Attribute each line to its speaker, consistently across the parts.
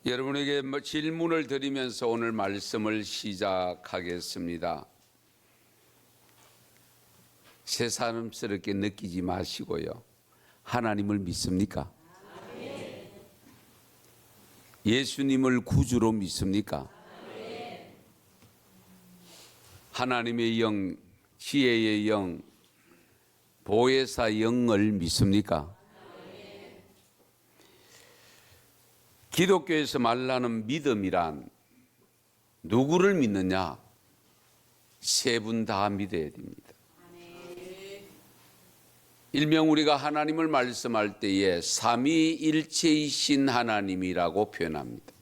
Speaker 1: 여러분에게 질문을 드리면서 오늘 말씀을 시작하겠습니다. 새사람스럽게 느끼지 마시고요. 하나님을 믿습니까? 예수님을 구주로 믿습니까? 하나님의 영, 지혜의 영, 보혜사 영을 믿습니까? 기독교에서 말하는 믿음이란 누구를 믿느냐? 세 분 다 믿어야 됩니다. 일명 우리가 하나님을 말씀할 때에 삼위일체이신 하나님이라고 표현합니다.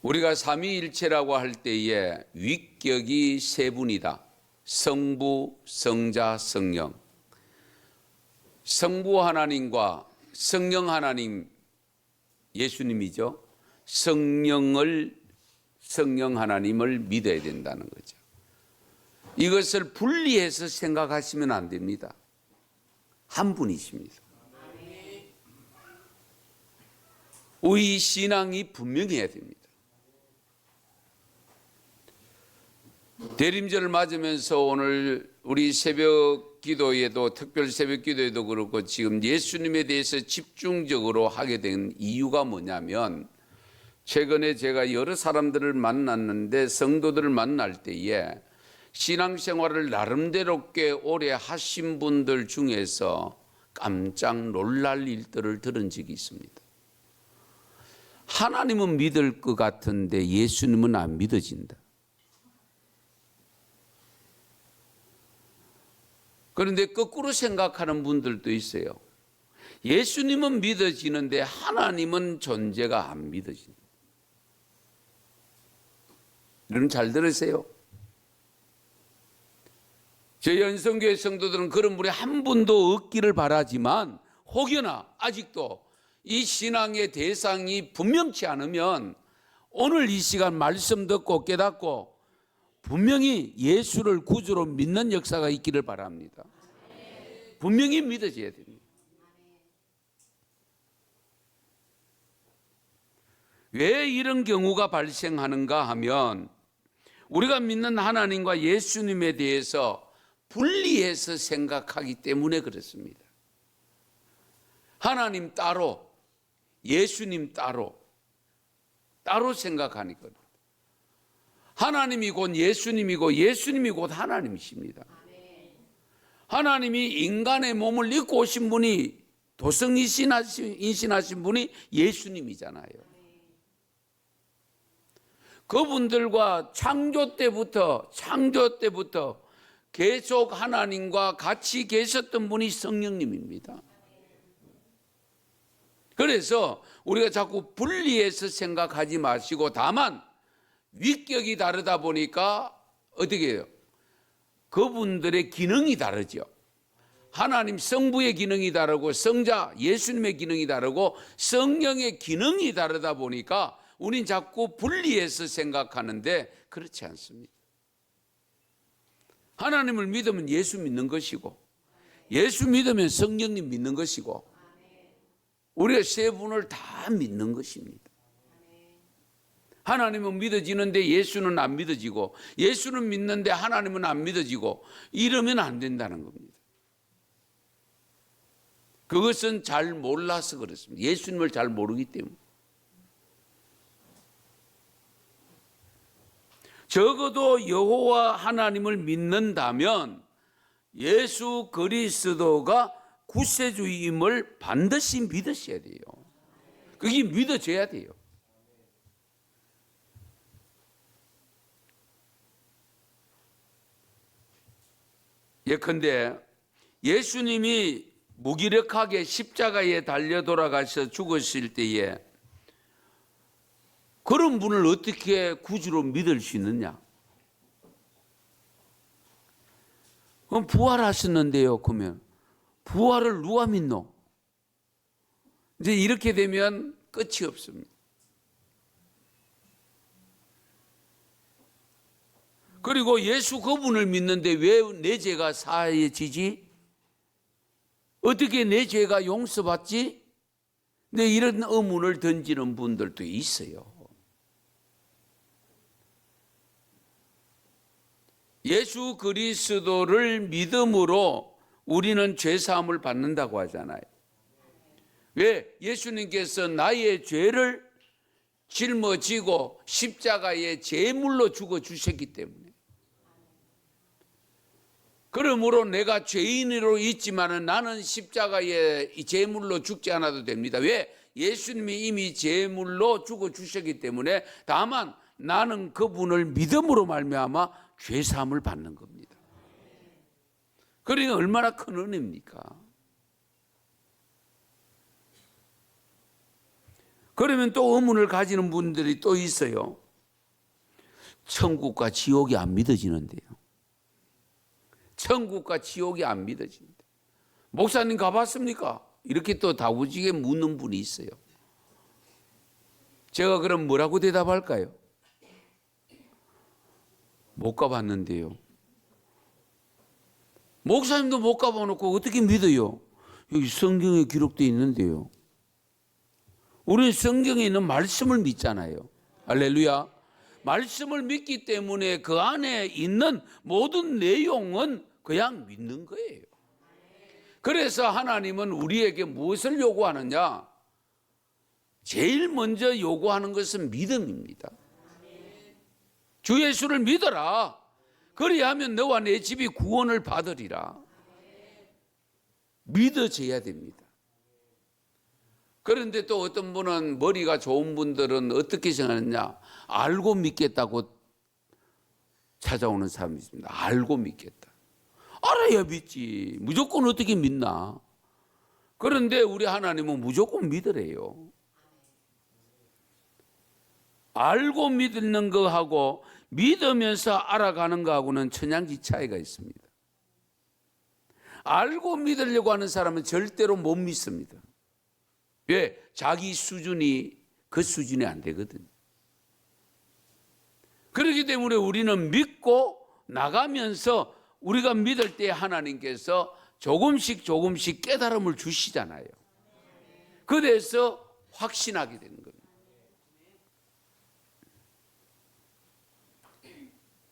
Speaker 1: 우리가 삼위일체라고 할 때에 위격이 세 분이다. 성부, 성자, 성령. 성부 하나님과 성령 하나님, 예수님이죠. 성령 하나님을 믿어야 된다는 거죠. 이것을 분리해서 생각하시면 안 됩니다. 한 분이십니다. 우리 신앙이 분명해야 됩니다. 대림절을 맞으면서 오늘 우리 새벽 기도에도, 특별 새벽 기도에도 그렇고 지금 예수님에 대해서 집중적으로 하게 된 이유가 뭐냐면, 최근에 제가 여러 사람들을 만났는데 성도들을 만날 때에 신앙생활을 나름대로 꽤 오래 하신 분들 중에서 깜짝 놀랄 일들을 들은 적이 있습니다. 하나님은 믿을 것 같은데 예수님은 안 믿어진다. 그런데 거꾸로 생각하는 분들도 있어요. 예수님은 믿어지는데 하나님은 존재가 안 믿어진다. 여러분 잘 들으세요. 저희 연성교회 성도들은 그런 분이 한 분도 없기를 바라지만, 혹여나 아직도 이 신앙의 대상이 분명치 않으면 오늘 이 시간 말씀 듣고 깨닫고 분명히 예수를 구주로 믿는 역사가 있기를 바랍니다. 분명히 믿어져야 됩니다. 왜 이런 경우가 발생하는가 하면, 우리가 믿는 하나님과 예수님에 대해서 분리해서 생각하기 때문에 그렇습니다. 하나님 따로, 예수님 따로 생각하니까. 하나님이 곧 예수님이고 예수님이 곧 하나님이십니다. 하나님이 인간의 몸을 입고 오신 분이, 도성인신하신 분이 예수님이잖아요. 그분들과 창조 때부터 계속 하나님과 같이 계셨던 분이 성령님입니다. 그래서 우리가 자꾸 분리해서 생각하지 마시고, 다만 위격이 다르다 보니까 어떻게 해요? 그분들의 기능이 다르죠. 하나님 성부의 기능이 다르고 성자 예수님의 기능이 다르고 성령의 기능이 다르다 보니까 우린 자꾸 분리해서 생각하는데 그렇지 않습니다. 하나님을 믿으면 예수 믿는 것이고, 예수 믿으면 성령님 믿는 것이고, 우리가 세 분을 다 믿는 것입니다. 하나님은 믿어지는데 예수는 안 믿어지고, 예수는 믿는데 하나님은 안 믿어지고, 이러면 안 된다는 겁니다. 그것은 잘 몰라서 그렇습니다. 예수님을 잘 모르기 때문에. 적어도 여호와 하나님을 믿는다면 예수 그리스도가 구세주임을 반드시 믿으셔야 돼요. 그게 믿어져야 돼요. 예컨대 예수님이 무기력하게 십자가에 달려 돌아가셔 죽으실 때에 그런 분을 어떻게 구주로 믿을 수 있느냐? 그럼 부활하셨는데요. 그러면 부활을 누가 믿노? 이제 이렇게 되면 끝이 없습니다. 그리고 예수 그분을 믿는데 왜 내 죄가 사해지지? 어떻게 내 죄가 용서받지? 근데 이런 의문을 던지는 분들도 있어요. 예수 그리스도를 믿음으로 우리는 죄사함을 받는다고 하잖아요. 왜? 예수님께서 나의 죄를 짊어지고 십자가에 제물로 죽어 주셨기 때문에. 그러므로 내가 죄인으로 있지만 나는 십자가에 제물로 죽지 않아도 됩니다. 왜? 예수님이 이미 제물로 죽어 주셨기 때문에. 다만 나는 그분을 믿음으로 말미암아 죄사함을 받는 겁니다. 그러니까 얼마나 큰 은혜입니까? 그러면 또 의문을 가지는 분들이 또 있어요. 천국과 지옥이 안 믿어지는데요. 천국과 지옥이 안 믿어진다. 목사님 가봤습니까? 이렇게 또 다부지게 묻는 분이 있어요. 제가 그럼 뭐라고 대답할까요? 못 가봤는데요. 목사님도 못 가봐놓고 어떻게 믿어요? 여기 성경에 기록되어 있는데요. 우리는 성경에 있는 말씀을 믿잖아요. 할렐루야. 말씀을 믿기 때문에 그 안에 있는 모든 내용은 그냥 믿는 거예요. 그래서 하나님은 우리에게 무엇을 요구하느냐? 제일 먼저 요구하는 것은 믿음입니다. 주 예수를 믿어라. 그리하면 너와 내 집이 구원을 받으리라. 믿어져야 됩니다. 그런데 또 어떤 분은, 머리가 좋은 분들은 어떻게 생각하느냐? 알고 믿겠다고 찾아오는 사람이 있습니다. 알고 믿겠다. 알아야 믿지. 무조건 어떻게 믿나? 그런데 우리 하나님은 무조건 믿으래요. 알고 믿는 거하고 믿으면서 알아가는 거하고는 천양지 차이가 있습니다. 알고 믿으려고 하는 사람은 절대로 못 믿습니다. 왜? 자기 수준이 그 수준이 안 되거든요. 그렇기 때문에 우리는 믿고 나가면서 우리가 믿을 때 하나님께서 조금씩 깨달음을 주시잖아요. 그래서 확신하게 되는 겁니다.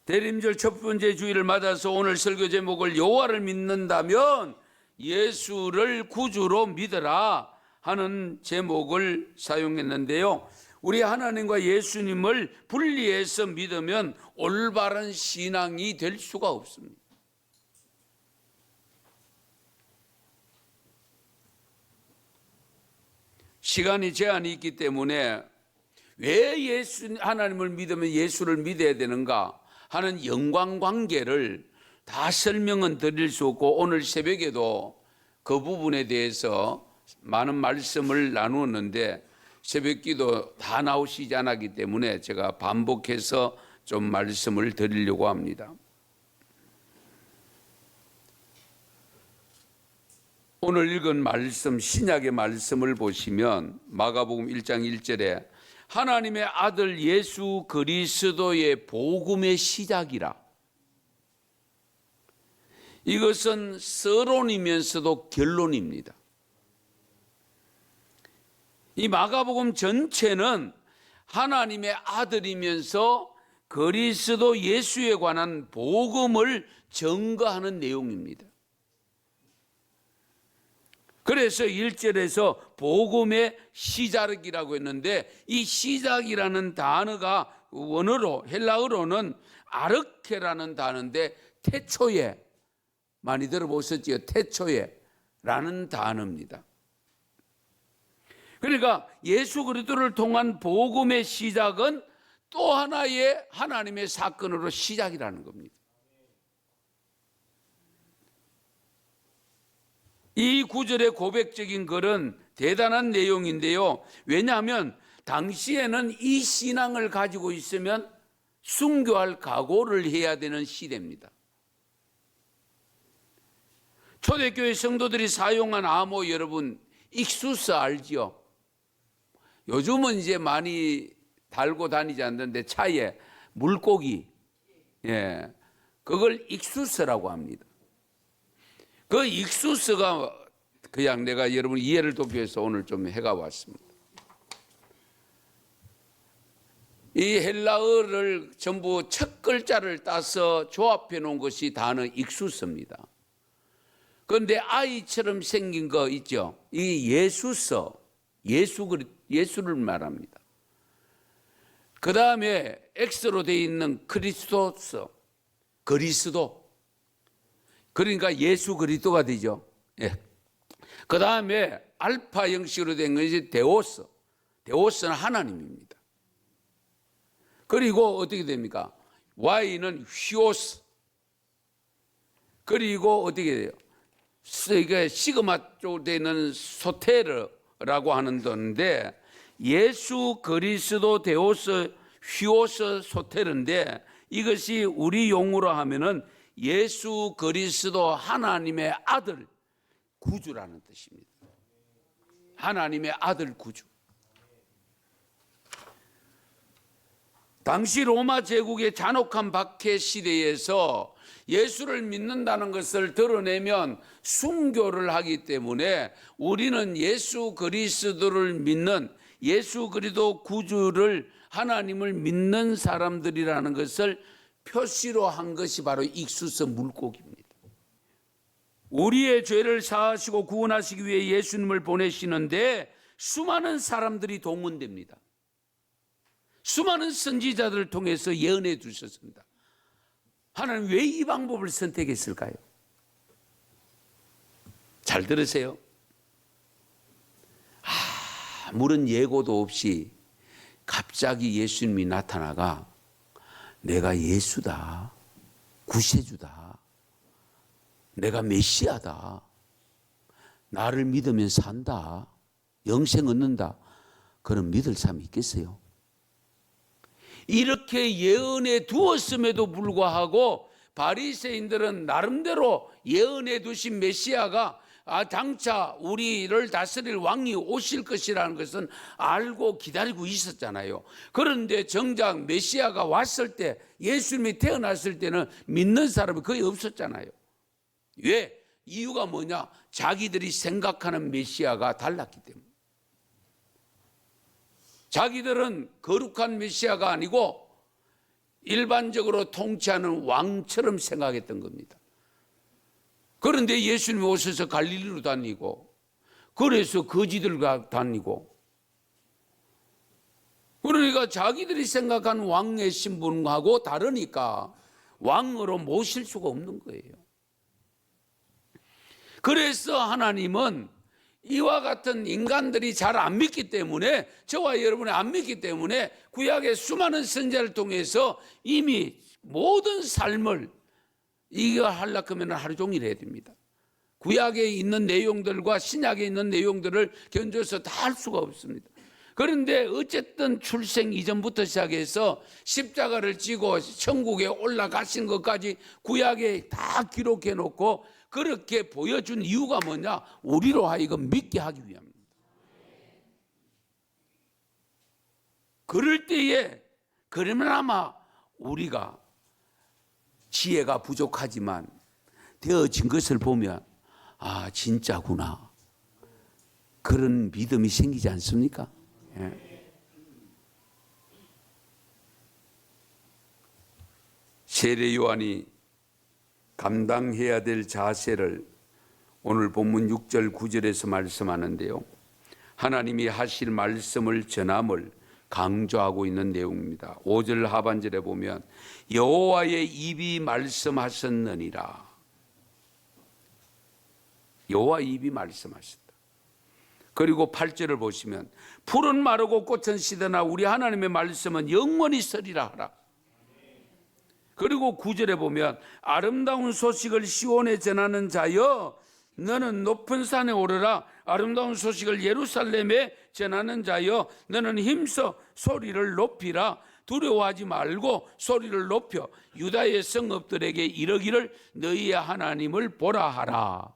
Speaker 1: 대림절 첫 번째 주일을 맞아서 오늘 설교 제목을 여호와를 믿는다면 예수를 구주로 믿어라 하는 제목을 사용했는데요. 우리 하나님과 예수님을 분리해서 믿으면 올바른 신앙이 될 수가 없습니다. 시간이 제한이 있기 때문에 왜 하나님을 믿으면 예수를 믿어야 되는가 하는 연관관계를 다 설명은 드릴 수 없고, 오늘 새벽에도 그 부분에 대해서 많은 말씀을 나누었는데 새벽기도 다 나오시지 않았기 때문에 제가 반복해서 좀 말씀을 드리려고 합니다. 오늘 읽은 말씀, 신약의 말씀을 보시면 마가복음 1장 1절에 하나님의 아들 예수 그리스도의 복음의 시작이라. 이것은 서론이면서도 결론입니다. 이 마가복음 전체는 하나님의 아들이면서 그리스도 예수에 관한 복음을 증거하는 내용입니다. 그래서 1절에서 복음의 시작이라고 했는데, 이 시작이라는 단어가 원어로 헬라어로는 아르케라는 단어인데 태초에, 많이 들어보셨지요? 태초에라는 단어입니다. 그러니까 예수 그리스도를 통한 복음의 시작은 또 하나의 하나님의 사건으로 시작이라는 겁니다. 이 구절의 고백적인 글은 대단한 내용인데요. 왜냐하면 당시에는 이 신앙을 가지고 있으면 순교할 각오를 해야 되는 시대입니다. 초대교회 성도들이 사용한 암호, 여러분 익수스 알지요? 요즘은 이제 많이 달고 다니지 않는데 차에 물고기, 그걸 익수스라고 합니다. 그 익수스가 그냥 내가 여러분 이해를 돕기 위해서 오늘 좀 해가 왔습니다. 이 헬라어를 전부 첫 글자를 따서 조합해 놓은 것이 단어 익수서입니다. 그런데 아이처럼 생긴 거 있죠. 이 예수서, 예수를 말합니다. 그 다음에 X로 되어 있는 그리스도서, 그리스도. 그러니까 예수 그리스도가 되죠. 예. 그 다음에 알파 형식으로 된 것이 데오스. 데오스는 하나님입니다. 그리고 어떻게 됩니까? Y는 휘오스. 그리고 어떻게 돼요? 이게 시그마 쪽으로 되는 소테르라고 하는 건데 예수 그리스도 데오스 휘오스 소테르인데 이것이 우리 용어로 하면은 예수 그리스도 하나님의 아들 구주라는 뜻입니다. 하나님의 아들 구주. 당시 로마 제국의 잔혹한 박해 시대에서 예수를 믿는다는 것을 드러내면 순교를 하기 때문에 우리는 예수 그리스도를 믿는 예수 그리스도 구주를 하나님을 믿는 사람들이라는 것을 표시로 한 것이 바로 익수서 물고기입니다. 우리의 죄를 사하시고 구원하시기 위해 예수님을 보내시는데 수많은 사람들이 동원됩니다. 수많은 선지자들을 통해서 예언해 주셨습니다. 하나님 왜 이 방법을 선택했을까요? 잘 들으세요. 아무런 예고도 없이 갑자기 예수님이 나타나가 내가 예수다, 구세주다, 내가 메시아다, 나를 믿으면 산다, 영생 얻는다, 그런 믿을 사람이 있겠어요? 이렇게 예언해 두었음에도 불구하고 바리새인들은 나름대로 예언해 두신 메시아가 장차 우리를 다스릴 왕이 오실 것이라는 것은 알고 기다리고 있었잖아요. 그런데 정작 메시아가 왔을 때, 예수님이 태어났을 때는 믿는 사람이 거의 없었잖아요. 왜? 이유가 뭐냐? 자기들이 생각하는 메시아가 달랐기 때문에. 자기들은 거룩한 메시아가 아니고 일반적으로 통치하는 왕처럼 생각했던 겁니다. 그런데 예수님이 오셔서 갈릴리로 다니고 그래서 거지들과 다니고 그러니까 자기들이 생각한 왕의 신분하고 다르니까 왕으로 모실 수가 없는 거예요. 그래서 하나님은 이와 같은 인간들이 잘 안 믿기 때문에, 저와 여러분이 안 믿기 때문에 구약의 수많은 선지자를 통해서 이미 모든 삶을 이거 하려고 하면 하루 종일 해야 됩니다. 구약에 있는 내용들과 신약에 있는 내용들을 견줘서 다 할 수가 없습니다. 그런데 어쨌든 출생 이전부터 시작해서 십자가를 지고 천국에 올라가신 것까지 구약에 다 기록해 놓고 그렇게 보여준 이유가 뭐냐? 우리로 하여금 믿게 하기 위함입니다. 그럴 때에 그러면 아마 우리가 지혜가 부족하지만 되어진 것을 보면 아 진짜구나 그런 믿음이 생기지 않습니까? 예. 세례 요한이 감당해야 될 자세를 오늘 본문 6절 9절에서 말씀하는데요, 하나님이 하실 말씀을 전함을 강조하고 있는 내용입니다. 5절 하반절에 보면 여호와의 입이 말씀하셨느니라. 여호와 입이 말씀하셨다. 그리고 8절을 보시면 풀은 마르고 꽃은 시드나 우리 하나님의 말씀은 영원히 서리라 하라. 그리고 9절에 보면 아름다운 소식을 시온에 전하는 자여 너는 높은 산에 오르라. 아름다운 소식을 예루살렘에 전하는 자여 너는 힘써 소리를 높이라. 두려워하지 말고 소리를 높여 유다의 성읍들에게 이르기를 너희의 하나님을 보라 하라.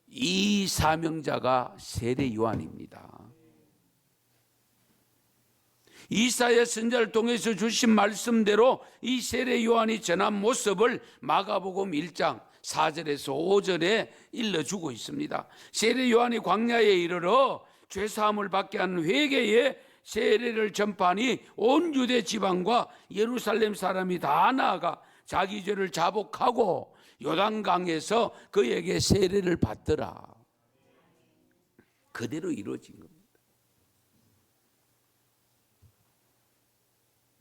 Speaker 1: 이 사명자가 세례 요한입니다. 이사야 선지자를 통해서 주신 말씀대로 이 세례 요한이 전한 모습을 마가복음 1장 4절에서 5절에 일러주고 있습니다. 세례 요한이 광야에 이르러 죄사함을 받게 하는 회개에 세례를 전파하니 온 유대 지방과 예루살렘 사람이 다 나아가 자기 죄를 자복하고 요단강에서 그에게 세례를 받더라. 그대로 이루어진 겁니다.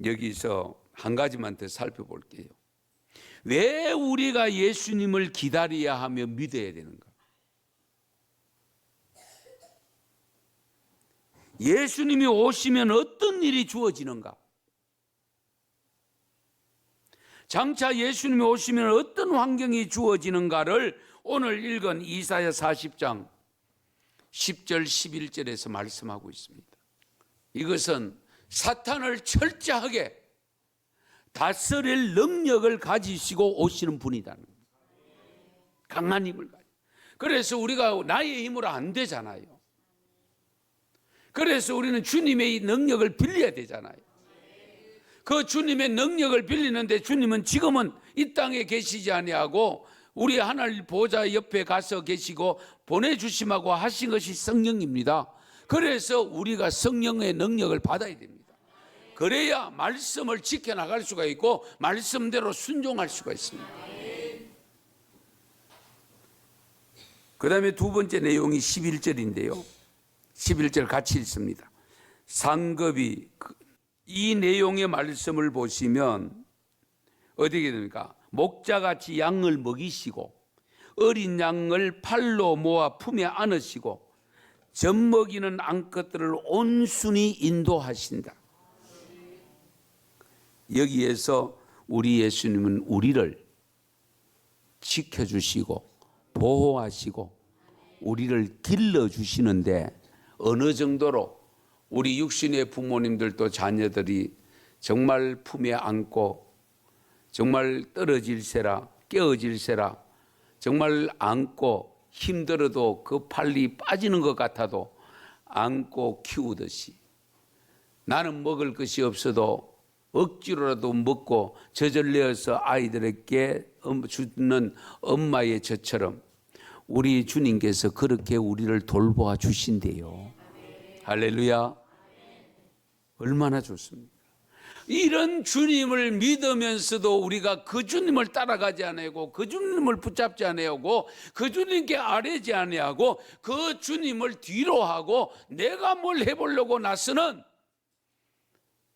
Speaker 1: 여기서 한 가지만 더 살펴볼게요. 왜 우리가 예수님을 기다려야 하며 믿어야 되는가? 예수님이 오시면 어떤 일이 주어지는가? 장차 예수님이 오시면 어떤 환경이 주어지는가를 오늘 읽은 이사야 40장 10절 11절에서 말씀하고 있습니다. 이것은 사탄을 철저하게 다스릴 능력을 가지시고 오시는 분이다는 거예요. 강한 힘을 가지고. 그래서 우리가 나의 힘으로 안 되잖아요. 그래서 우리는 주님의 능력을 빌려야 되잖아요. 그 주님의 능력을 빌리는데 주님은 지금은 이 땅에 계시지 아니하고 우리 하늘 보좌 옆에 가서 계시고 보내주심하고 하신 것이 성령입니다. 그래서 우리가 성령의 능력을 받아야 됩니다. 그래야 말씀을 지켜나갈 수가 있고 말씀대로 순종할 수가 있습니다. 그 다음에 두 번째 내용이 11절인데요. 11절 같이 읽습니다. 상급이 이 내용의 말씀을 보시면 어떻게 됩니까? 목자같이 양을 먹이시고 어린 양을 팔로 모아 품에 안으시고 젖먹이는 암컷들을 온순히 인도하신다. 여기에서 우리 예수님은 우리를 지켜주시고 보호하시고 우리를 길러주시는데 어느 정도로 우리 육신의 부모님들도 자녀들이 정말 품에 안고 정말 떨어질세라 깨어질세라 정말 안고 힘들어도 그 팔이 빠지는 것 같아도 안고 키우듯이 나는 먹을 것이 없어도 억지로라도 먹고 젖을 내어서 아이들에게 주는 엄마의 젖처럼 우리 주님께서 그렇게 우리를 돌보아 주신대요. 할렐루야. 얼마나 좋습니까? 이런 주님을 믿으면서도 우리가 그 주님을 따라가지 아니하고 그 주님을 붙잡지 아니하고 그 주님께 아뢰지 아니하고 그 주님을 뒤로 하고 내가 뭘 해보려고 나서는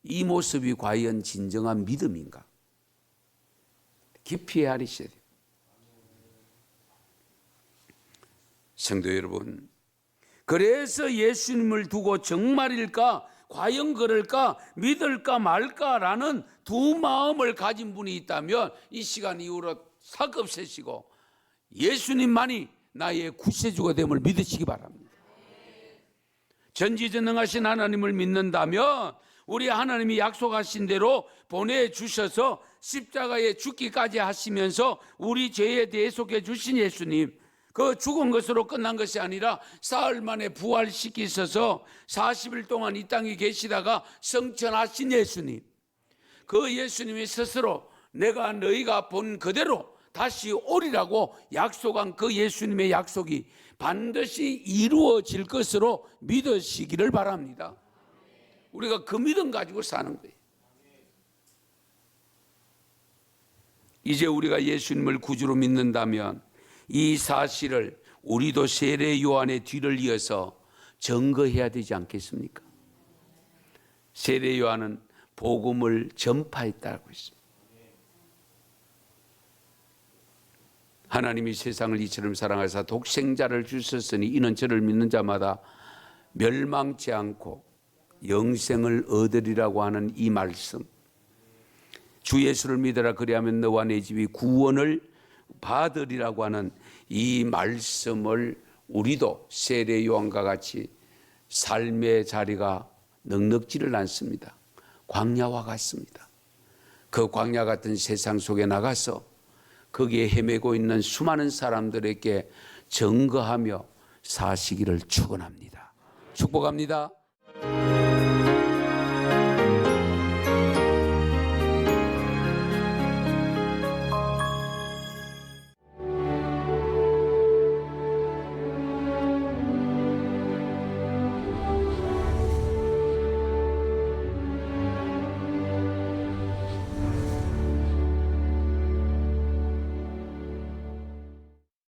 Speaker 1: 이 모습이 과연 진정한 믿음인가? 깊이 헤아리셔야 돼요. 성도 여러분, 그래서 예수님을 두고 정말일까? 과연 그럴까? 믿을까 말까라는 두 마음을 가진 분이 있다면 이 시간 이후로 사급 세시고 예수님만이 나의 구세주가 됨을 믿으시기 바랍니다. 전지전능하신 하나님을 믿는다면 우리 하나님이 약속하신 대로 보내주셔서 십자가에 죽기까지 하시면서 우리 죄에 대속해 주신 예수님, 그 죽은 것으로 끝난 것이 아니라 사흘 만에 부활시키셔서 40일 동안 이 땅에 계시다가 성천하신 예수님, 그 예수님이 스스로 내가 너희가 본 그대로 다시 오리라고 약속한 그 예수님의 약속이 반드시 이루어질 것으로 믿으시기를 바랍니다. 우리가 그 믿음 가지고 사는 거예요. 이제 우리가 예수님을 구주로 믿는다면 이 사실을 우리도 세례 요한의 뒤를 이어서 증거해야 되지 않겠습니까? 세례 요한은 복음을 전파했다고 했습니다. 하나님이 세상을 이처럼 사랑하사 독생자를 주셨으니 이는 저를 믿는 자마다 멸망치 않고 영생을 얻으리라고 하는 이 말씀, 주 예수를 믿어라 그리하면 너와 내 집이 구원을 받으리라고 하는 이 말씀을 우리도 세례 요한과 같이 삶의 자리가 넉넉지를 않습니다. 광야와 같습니다. 그 광야 같은 세상 속에 나가서 거기에 헤매고 있는 수많은 사람들에게 증거하며 사시기를 축원합니다. 축복합니다.